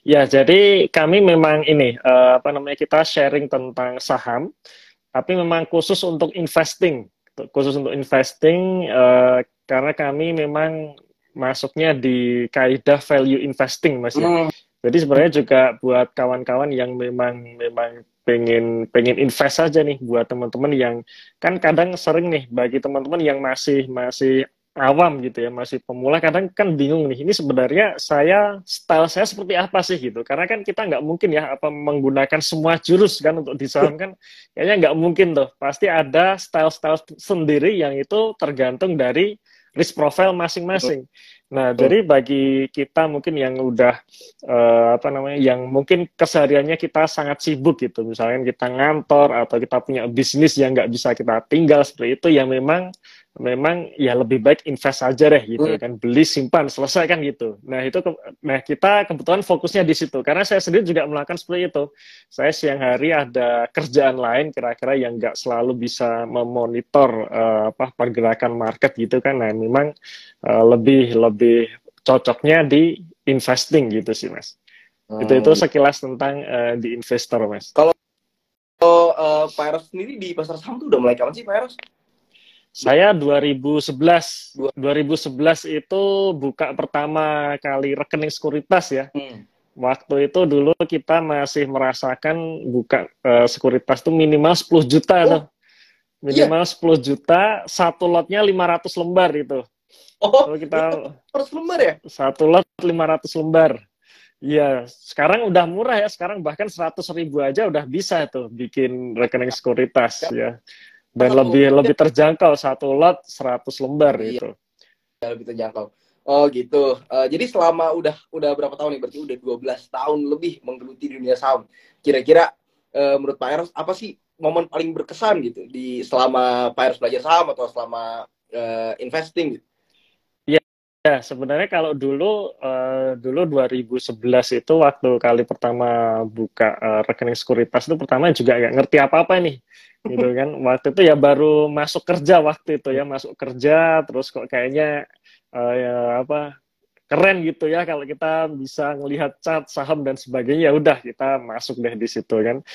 Ya, jadi kami memang ini apa namanya kita sharing tentang saham, tapi memang khusus untuk investing karena kami memang masuknya di kaidah value investing, Mas ya. Hmm, Jadi sebenarnya juga buat kawan-kawan yang memang memang pengen pengen invest aja nih buat teman-teman yang kan kadang sering nih bagi teman-teman yang masih masih awam gitu ya, masih pemula kadang kan bingung nih, ini sebenarnya style saya seperti apa sih gitu. Karena kan kita nggak mungkin ya apa menggunakan semua jurus kan untuk di saham kan kayaknya nggak mungkin tuh. Pasti ada style-style sendiri yang itu tergantung dari risk profile masing-masing. Nah, hmm, jadi bagi kita mungkin yang udah apa namanya yang mungkin kesehariannya kita sangat sibuk gitu, misalnya kita ngantor atau kita punya bisnis yang nggak bisa kita tinggal seperti itu, ya memang memang ya lebih baik invest aja deh gitu hmm. kan, beli simpan selesai kan gitu. Nah nah kita kebetulan fokusnya di situ karena saya sendiri juga melakukan seperti itu. Saya siang hari ada kerjaan lain kira-kira yang nggak selalu bisa memonitor apa pergerakan market gitu kan. Nah memang lebih lebih cocoknya di investing gitu sih mas. Itu Hmm, gitu. sekilas tentang di investor mas. Kalau Pak Eros sendiri di pasar saham tuh udah mulai kapan sih Pak Eros? Saya 2011, Dua. 2011 itu buka pertama kali rekening sekuritas ya. Hmm. Waktu itu dulu kita masih merasakan buka sekuritas tuh minimal 10 juta tuh. Oh iya. Minimal 10 juta, satu lotnya 500 lembar itu. Oh Kalau iya, kita harus lembar ya? satu lot 500 lembar. Iya, sekarang udah murah ya. Sekarang bahkan 100.000 aja udah bisa tuh bikin rekening sekuritas ya. Dan Satu lebih ya, lebih terjangkau satu lot 100 lembar iya, itu. lebih terjangkau. Oh gitu. Jadi selama udah berapa tahun nih? Berarti udah 12 tahun lebih menggeluti dunia saham. Kira-kira menurut Pak Eros apa sih momen paling berkesan gitu di selama Pak Eros belajar saham atau selama investing gitu? Ya, ya sebenarnya kalau dulu 2011 itu waktu kali pertama buka rekening sekuritas itu pertama juga nggak ngerti apa-apa nih. Gitu kan. Waktu itu ya baru masuk kerja waktu itu ya, masuk kerja terus kok kayaknya ya apa keren gitu ya kalau kita bisa melihat chart saham dan sebagainya, ya udah kita masuk deh di situ kan.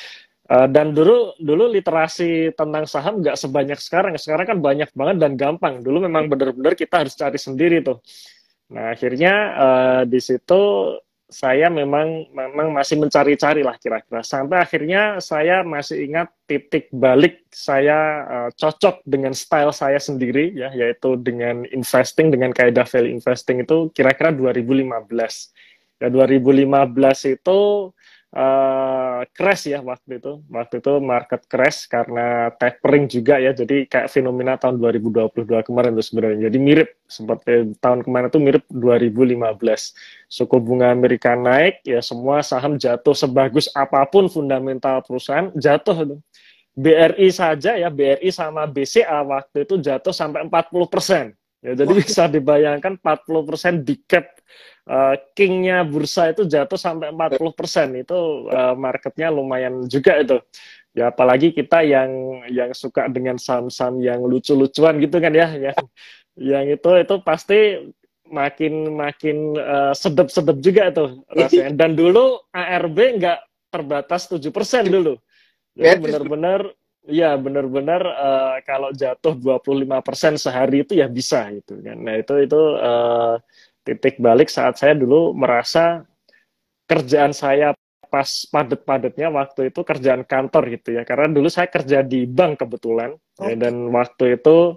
Dan dulu dulu literasi tentang saham nggak sebanyak sekarang. Sekarang kan banyak banget dan gampang. Dulu memang benar-benar kita harus cari sendiri tuh. Nah akhirnya di situ saya memang masih mencari-cari lah kira-kira. Sampai akhirnya saya masih ingat titik balik saya cocok dengan style saya sendiri ya, yaitu dengan investing dengan kaidah value investing itu kira-kira 2015. Ya 2015 itu crash ya waktu itu. Waktu itu market crash karena tapering juga ya. Jadi kayak fenomena tahun 2022 kemarin itu sebenarnya. Jadi mirip seperti tahun kemarin itu mirip 2015. Suku bunga Amerika naik, ya semua saham jatuh sebagus apapun fundamental perusahaan jatuh. BRI saja ya, BRI sama BCA waktu itu jatuh sampai 40%. Ya, jadi Wah, bisa dibayangkan 40% di cap kingnya bursa itu jatuh sampai 40%. Itu marketnya lumayan juga itu. Ya apalagi kita yang suka dengan saham-saham yang lucu-lucuan gitu kan ya, yang itu pasti makin makin sedep-sedep juga tuh rasanya. Dan dulu ARB nggak terbatas 7% dulu. Jadi Beatrice. benar-benar kalau jatuh 25% sehari itu ya bisa gitu kan. Nah, itu titik balik saat saya dulu merasa kerjaan saya pas padet-padetnya waktu itu kerjaan kantor gitu ya. Karena dulu saya kerja di bank kebetulan ya, Oke. dan waktu itu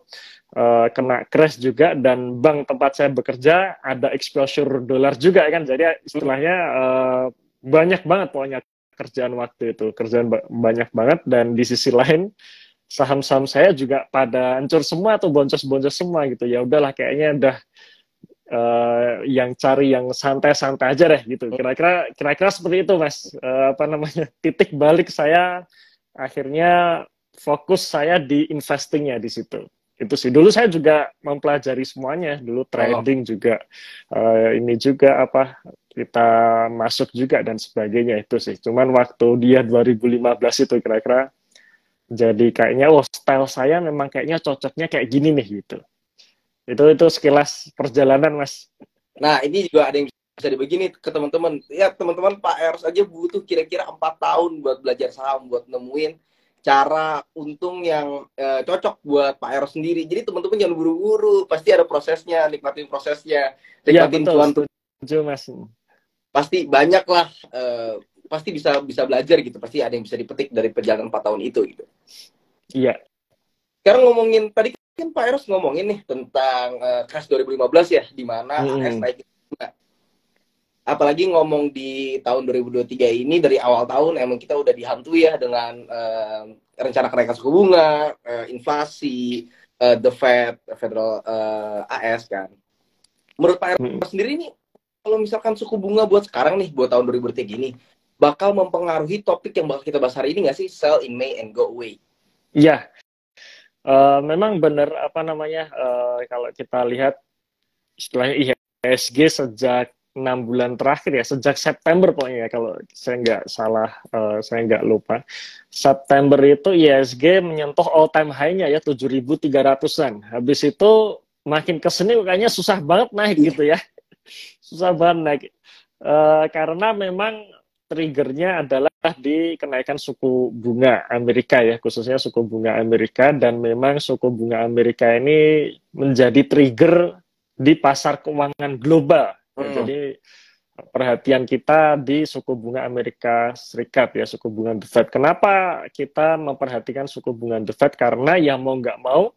kena crash juga dan bank tempat saya bekerja ada exposure dolar juga kan. Jadi istilahnya banyak banget pokoknya kerjaan waktu itu, kerjaan banyak banget dan di sisi lain saham-saham saya juga pada hancur semua tuh, boncos-boncos semua gitu. Ya udahlah kayaknya udah yang cari yang santai-santai aja deh gitu. Kira-kira seperti itu Mas. Apa namanya? Titik balik saya akhirnya fokus saya di investingnya di situ. Itu sih. Dulu saya juga mempelajari semuanya. Dulu Oh, trading juga, ini juga apa kita masuk juga dan sebagainya itu sih. Cuman waktu dia 2015 itu kira-kira jadi kayaknya oh style saya memang kayaknya cocoknya kayak gini nih gitu. Itu sekilas perjalanan Mas. nah ini juga ada yang bisa dibagi nih ke teman-teman. Ya teman-teman, Pak Eros aja butuh kira-kira 4 tahun buat belajar saham, buat nemuin cara untung yang cocok buat Pak Eros sendiri. Jadi teman-teman jangan buru-buru, pasti ada prosesnya, nikmatin prosesnya, Ya nikmatin betul, cuan tuh. setuju Mas. Pasti banyak lah, pasti bisa bisa belajar gitu. Pasti ada yang bisa dipetik dari perjalanan 4 tahun itu gitu. Iya. Sekarang ngomongin tadi kan Pak Eros ngomongin nih tentang crash 2015 ya, di mana AS naik. Apalagi ngomong di tahun 2023 ini, dari awal tahun emang kita udah dihantui ya dengan rencana kenaikan suku bunga, inflasi, the Fed, Federal AS kan. Menurut Pak Eros sendiri nih, kalau misalkan suku bunga buat sekarang nih, buat tahun 2023 ini, bakal mempengaruhi topik yang bakal kita bahas hari ini nggak sih? Sell in May and go away. Iya. Memang benar apa namanya, kalau kita lihat istilahnya IHSG sejak 6 bulan terakhir ya, sejak September pokoknya ya, kalau saya nggak salah, saya nggak lupa. September itu IHSG menyentuh all time high-nya ya 7.300-an. Habis itu makin kesini kayaknya susah banget naik gitu ya. Susah banget naik. Karena memang triggernya adalah di kenaikan suku bunga Amerika ya, khususnya suku bunga Amerika, dan memang suku bunga Amerika ini menjadi trigger di pasar keuangan global. Jadi perhatian kita di suku bunga Amerika Serikat ya, suku bunga The Fed. Kenapa kita memperhatikan suku bunga The Fed? Karena ya mau nggak mau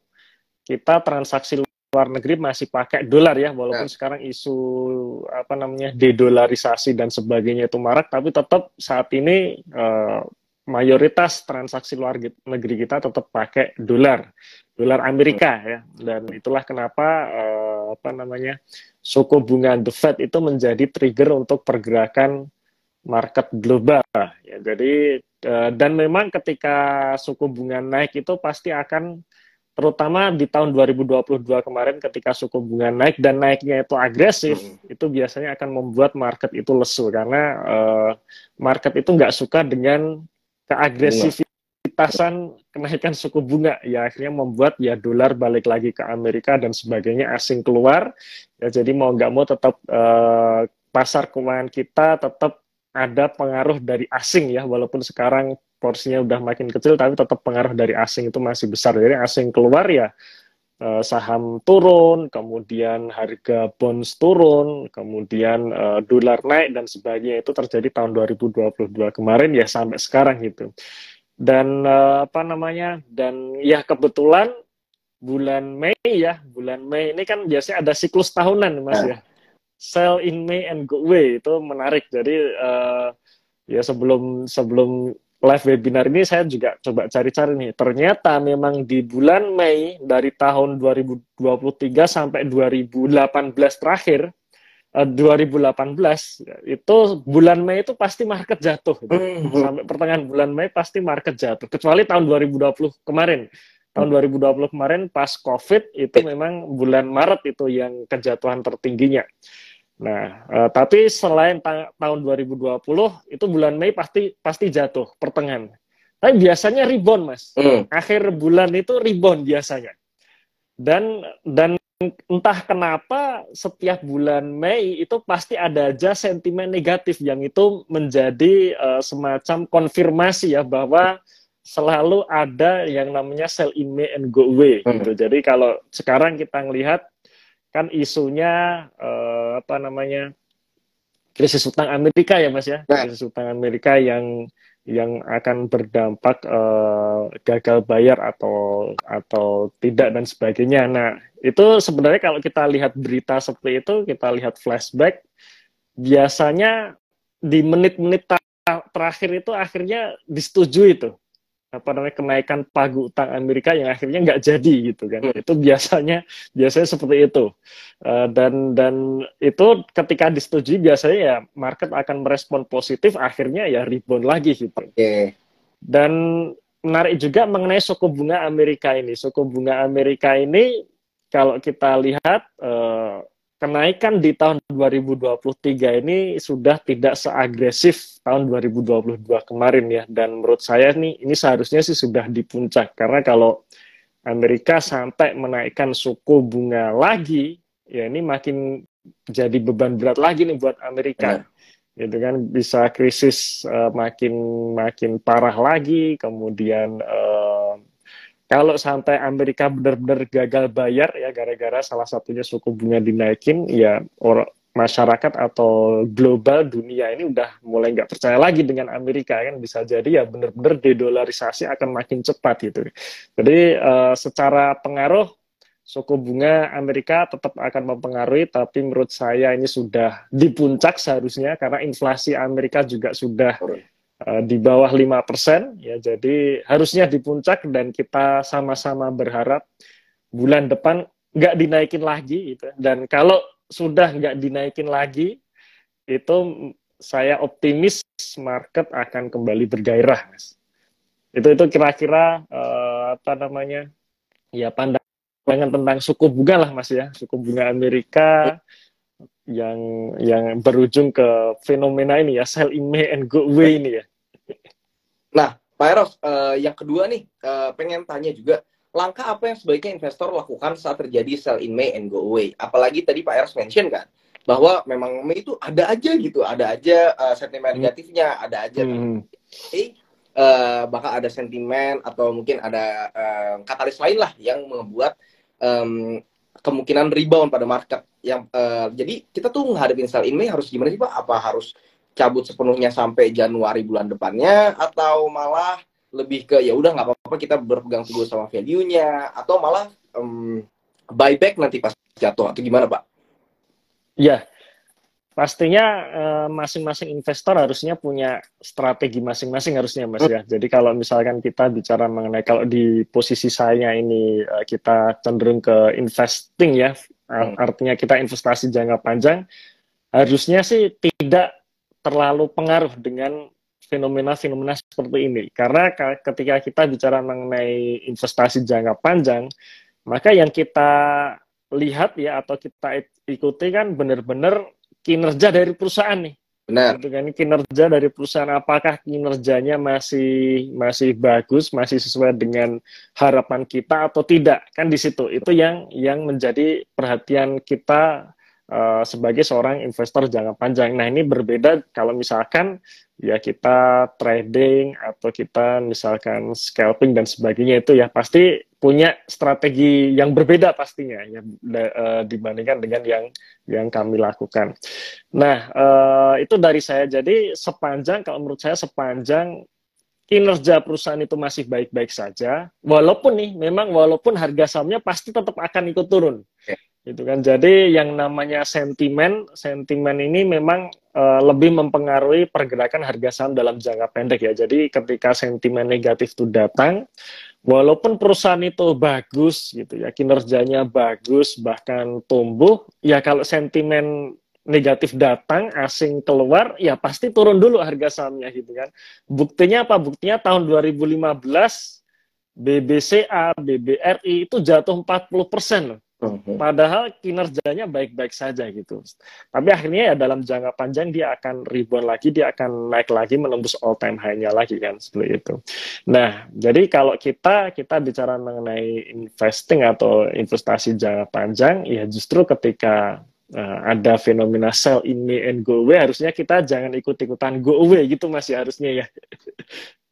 kita transaksi luar negeri masih pakai dolar ya, walaupun sekarang isu apa namanya dedolarisasi dan sebagainya itu marak, tapi tetap saat ini mayoritas transaksi luar negeri kita tetap pakai dolar Amerika ya, dan itulah kenapa apa namanya suku bunga The Fed itu menjadi trigger untuk pergerakan market global ya. Jadi dan memang ketika suku bunga naik itu pasti akan, terutama di tahun 2022 kemarin ketika suku bunga naik dan naiknya itu agresif, itu biasanya akan membuat market itu lesu, karena market itu nggak suka dengan keagresifitasan kenaikan suku bunga ya, akhirnya membuat ya dolar balik lagi ke Amerika dan sebagainya, asing keluar ya. Jadi mau nggak mau tetap pasar keuangan kita tetap ada pengaruh dari asing ya, walaupun sekarang porsinya udah makin kecil, tapi tetap pengaruh dari asing itu masih besar. Jadi asing keluar ya saham turun, kemudian harga bonds turun, kemudian dolar naik dan sebagainya. Itu terjadi tahun 2022 kemarin ya sampai sekarang gitu. Dan apa namanya, dan ya kebetulan bulan Mei ini kan biasanya ada siklus tahunan Mas ya. Sell in May and go away, itu menarik. Jadi ya sebelum live webinar ini saya juga coba cari-cari nih. Ternyata memang di bulan Mei dari tahun 2023 sampai 2018 terakhir, 2018 itu bulan Mei itu pasti market jatuh gitu. Sampai pertengahan bulan Mei pasti market jatuh, kecuali tahun 2020 kemarin. Tahun 2020 kemarin pas COVID itu memang bulan Maret itu yang kejatuhan tertingginya. Nah, tapi selain tahun 2020 itu bulan Mei pasti jatuh pertengahan. Tapi biasanya rebound, Mas. Akhir bulan itu rebound biasanya. Dan entah kenapa setiap bulan Mei itu pasti ada aja sentimen negatif yang itu menjadi semacam konfirmasi ya, bahwa selalu ada yang namanya sell in May and go away gitu. Jadi kalau sekarang kita ngelihat kan isunya apa namanya krisis utang Amerika ya Mas ya, krisis utang Amerika yang akan berdampak gagal bayar atau tidak dan sebagainya. Nah itu sebenarnya kalau kita lihat berita seperti itu, kita lihat flashback, biasanya di menit-menit terakhir itu akhirnya disetujui itu apa namanya kenaikan pagu utang Amerika yang akhirnya nggak jadi gitu kan. Itu biasanya seperti itu. Dan itu ketika disetujui biasanya ya market akan merespon positif, akhirnya ya rebound lagi gitu. Dan menarik juga mengenai suku bunga Amerika ini. Suku bunga Amerika ini kalau kita lihat kenaikan di tahun 2023 ini sudah tidak seagresif tahun 2022 kemarin ya. Dan menurut saya nih ini seharusnya sih sudah di puncak, karena kalau Amerika sampai menaikkan suku bunga lagi ya ini makin jadi beban berat lagi nih buat Amerika. Benar. Gitu kan, bisa krisis makin makin parah lagi. Kemudian kalau sampai Amerika benar-benar gagal bayar ya gara-gara salah satunya suku bunga dinaikin, ya orang masyarakat atau global dunia ini udah mulai nggak percaya lagi dengan Amerika, kan bisa jadi ya benar-benar dedolarisasi akan makin cepat gitu. Jadi secara pengaruh suku bunga Amerika tetap akan mempengaruhi, tapi menurut saya ini sudah di puncak seharusnya karena inflasi Amerika juga sudah di bawah 5%, ya, jadi harusnya di puncak dan kita sama-sama berharap bulan depan nggak dinaikin lagi gitu. Dan kalau sudah nggak dinaikin lagi, itu saya optimis market akan kembali bergairah, Mas. Itu kira-kira apa namanya, ya, pandangan tentang suku bunga lah, Mas, ya, suku bunga Amerika yang berujung ke fenomena ini ya, sell in May and go away ini ya. Nah, Pak Eros, yang kedua nih, pengen tanya juga, langkah apa yang sebaiknya investor lakukan saat terjadi sell in May and go away? Apalagi tadi Pak Eros mention kan, bahwa memang Mei itu ada aja gitu, ada aja sentimen negatifnya, ada aja bakal ada sentimen atau mungkin ada katalis lain lah yang membuat kemungkinan rebound pada market. Yang jadi kita tuh menghadapi sell in May harus gimana sih Pak? Apa harus cabut sepenuhnya sampai Januari bulan depannya, atau malah lebih ke ya udah nggak apa-apa kita berpegang teguh sama value-nya, atau malah buyback nanti pas jatuh, atau gimana Pak? Ya, pastinya masing-masing investor harusnya punya strategi masing-masing harusnya, Mas, ya. Jadi kalau misalkan kita bicara mengenai, kalau di posisi saya ini kita cenderung ke investing ya, artinya kita investasi jangka panjang, harusnya sih tidak terlalu pengaruh dengan fenomena-fenomena seperti ini. Karena ketika kita bicara mengenai investasi jangka panjang, maka yang kita lihat ya atau kita ikuti kan benar-benar kinerja dari perusahaan nih. Benar. Gitu kan, kinerja dari perusahaan, apakah kinerjanya masih bagus, masih sesuai dengan harapan kita atau tidak, kan di situ. Itu yang menjadi perhatian kita sebagai seorang investor jangka panjang. Nah, ini berbeda kalau misalkan ya kita trading atau kita misalkan scalping dan sebagainya, itu ya pasti punya strategi yang berbeda pastinya ya, dibandingkan dengan yang kami lakukan. Nah, itu dari saya. Jadi sepanjang, kalau menurut saya, sepanjang kinerja perusahaan itu masih baik-baik saja, walaupun harga sahamnya pasti tetap akan ikut turun. Gitu kan. Jadi yang namanya sentimen ini memang lebih mempengaruhi pergerakan harga saham dalam jangka pendek ya. Jadi ketika sentimen negatif itu datang, walaupun perusahaan itu bagus gitu ya, kinerjanya bagus bahkan tumbuh, ya kalau sentimen negatif datang, asing keluar, ya pasti turun dulu harga sahamnya gitu kan. Buktinya apa? Buktinya tahun 2015 BBCA, BBRI itu jatuh 40% loh. Padahal kinerjanya baik-baik saja gitu. Tapi akhirnya ya dalam jangka panjang dia akan rebound lagi, dia akan naik lagi, menembus all time high-nya lagi kan, seperti itu. Nah, jadi kalau kita bicara mengenai investing atau investasi jangka panjang, ya justru ketika ada fenomena sell in May and go away, harusnya kita jangan ikut-ikutan go away gitu, masih harusnya ya.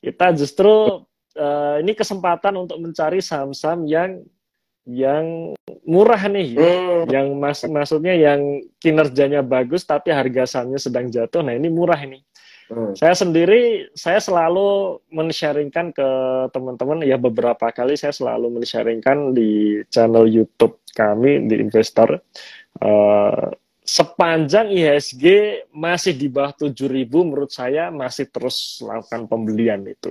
Kita justru ini kesempatan untuk mencari saham-saham yang murah nih, yang maksudnya yang kinerjanya bagus tapi harga sahamnya sedang jatuh. Nah, ini murah ini. Saya selalu men-sharingkan ke teman-teman ya, beberapa kali saya selalu men-sharingkan di channel YouTube kami di Investor. Sepanjang IHSG masih di bawah 7.000, menurut saya masih terus lakukan pembelian itu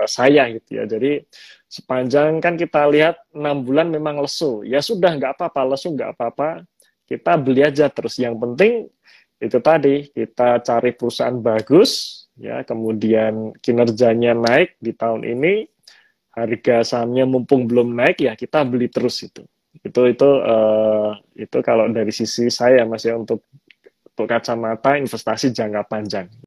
saya gitu ya. Jadi sepanjang kan kita lihat 6 bulan memang lesu, ya sudah nggak apa-apa, lesu nggak apa-apa, kita beli aja terus. Yang penting itu tadi, kita cari perusahaan bagus ya, kemudian kinerjanya naik di tahun ini, harga sahamnya mumpung belum naik ya kita beli terus itu kalau dari sisi saya, Mas, ya, untuk kacamata investasi jangka panjang.